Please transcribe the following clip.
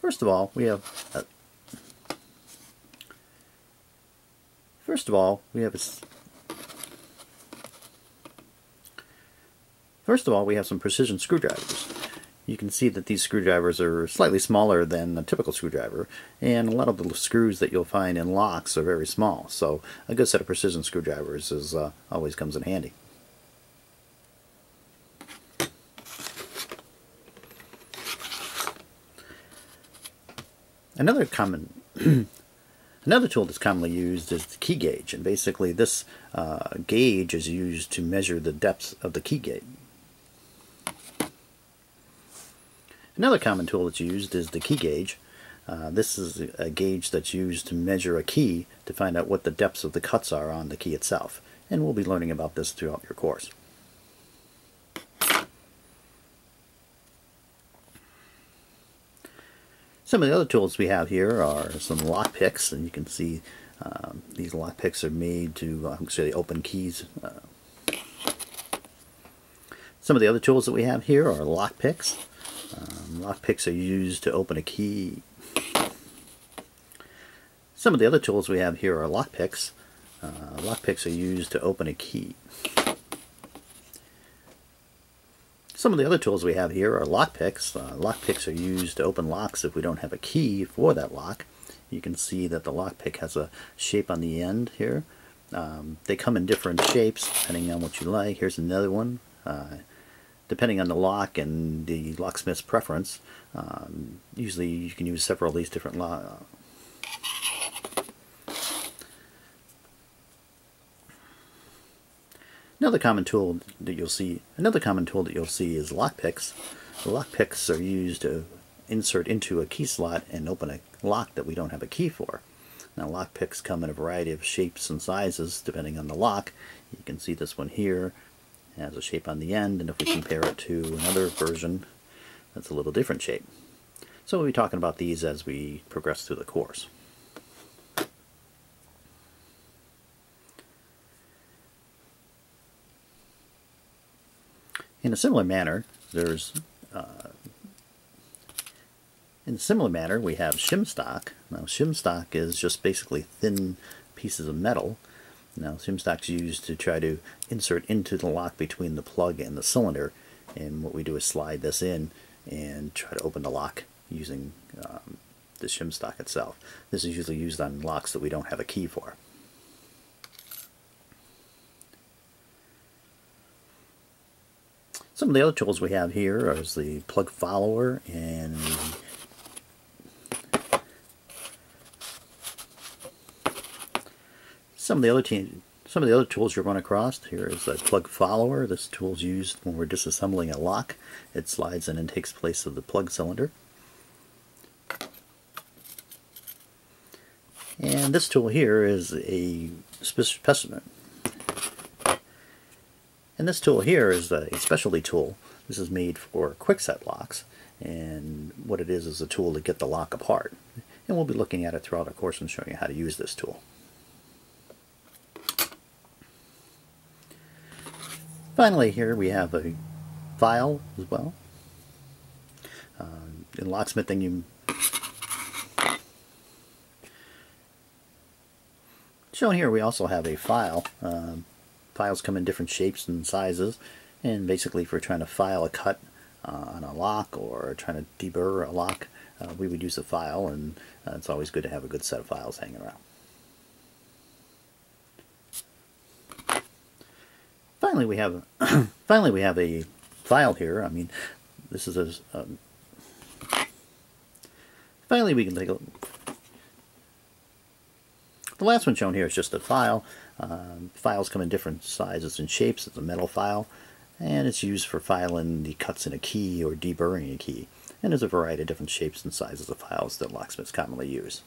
First of all, we have First of all, we have some precision screwdrivers. You can see that these screwdrivers are slightly smaller than a typical screwdriver, and a lot of the screws that you'll find in locks are very small, so a good set of precision screwdrivers always comes in handy. Another tool that's commonly used is the key gauge, and basically this gauge is used to measure the depth of the key gate. Another common tool that's used is the key gauge. This is a gauge that's used to measure a key to find out what the depths of the cuts are on the key itself, and we'll be learning about this throughout your course. Some of the other tools we have here are some lock picks, and you can see these lock picks are made to actually open keys. Some of the other tools that we have here are lock picks. Lock picks are used to open a key. Some of the other tools we have here are lock picks. Lock picks are used to open a key. Some of the other tools we have here are lock picks. Lock picks are used to open locks if we don't have a key for that lock. You can see that the lock pick has a shape on the end here. They come in different shapes depending on what you like. Here's another one. Depending on the lock and the locksmith's preference, usually you can use several of these different locks. Another common tool that you'll see is lock picks. The lock picks are used to insert into a key slot and open a lock that we don't have a key for. Now, lock picks come in a variety of shapes and sizes depending on the lock. You can see this one here has a shape on the end, and if we compare it to another version, that's a little different shape. So we'll be talking about these as we progress through the course. In a similar manner, we have shim stock. Now, shim stock is just basically thin pieces of metal. Now, shim stock is used to try to insert into the lock between the plug and the cylinder, and what we do is slide this in and try to open the lock using the shim stock itself. This is usually used on locks that we don't have a key for. Some of the other tools we have here is the plug follower and some of the other tools you'll run across. Here is a plug follower. This tool is used when we're disassembling a lock. It slides in and takes place of the plug cylinder. And this tool here is a specimen. And this tool here is a specialty tool. This is made for quickset locks, and what it is a tool to get the lock apart. And we'll be looking at it throughout our course and showing you how to use this tool. Finally, here we have a file as well. In locksmithing, shown here, we also have a file. Files come in different shapes and sizes, and basically if we're trying to file a cut on a lock or trying to deburr a lock, we would use a file, and it's always good to have a good set of files hanging around. Finally, we have a file here. I mean, this is a finally we can take a look. The last one shown here is just a file. Files come in different sizes and shapes. It's a metal file, and it's used for filing the cuts in a key or deburring a key. And there's a variety of different shapes and sizes of files that locksmiths commonly use.